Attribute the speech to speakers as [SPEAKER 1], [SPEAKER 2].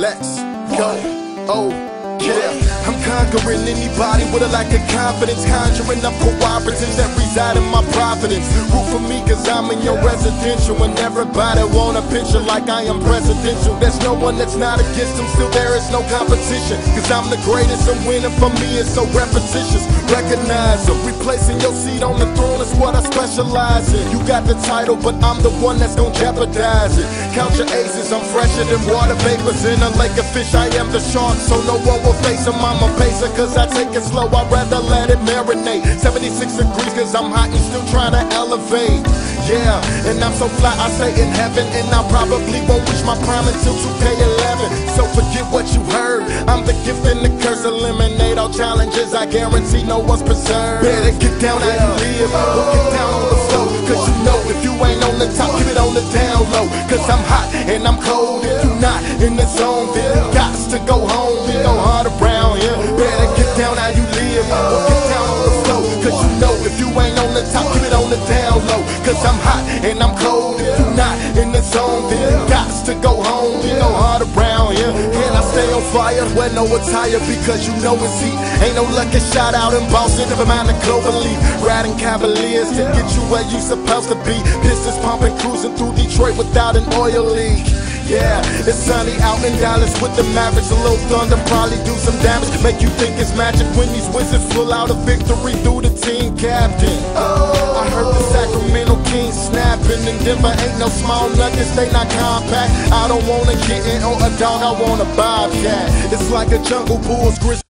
[SPEAKER 1] Let's go. Oh, yeah. I'm conquering anybody with a lack of confidence, conjuring up cooperatives that reside in my providence. Root for me cause I'm in your residential, and everybody want a picture like I am presidential. There's no one that's not against them, still there is no competition, cause I'm the greatest and winning for me is so repetitious. Recognize them, replacing your seat on the throne is what I specialize in. You got the title, but I'm the one that's gonna jeopardize it. Count your aces, I'm fresher than water vapors in a lake of fish. I am the shark, so no one will face him. I'm a pacer cause I take it slow, I'd rather let it marinate. 76 degrees cause I'm hot and still trying to elevate. Yeah, and I'm so fly, I say in heaven, and I probably won't reach my prime until 2K11. So forget what you heard, I'm the gift and the curse. Eliminate all challenges, I guarantee no one's preserved. Better get down how you live, or get down on the floor, cause you know if you ain't on the top, keep it on the down low. Cause I'm hot and I'm cold, if you not in the zone, then you got to go home. We go hard around here, better get down how you live, or get down on the floor, cause you know if you ain't on the top, keep it on the down low. Cause I'm hot and I'm cold, if you not in the zone, then you got to go home. We go hard around here, and I stay on fire, wear no attire because you know it's heat. Ain't no lucky shot out in Boston, never mind the clover leaf. Riding Cavaliers to get you where you supposed to be. Pistons pumping, cruising through Detroit without an oil leak. Yeah, it's sunny out in Dallas with the Mavericks. A little thunder probably do some damage, make you think it's magic when these wizards pull out a victory through the team captain. I heard the Sacramento Kings snapping, and Denver ain't no small nuggets, they not compact. I don't want a kitten or a dog, I want a bobcat. It's like a jungle bull's grizzly.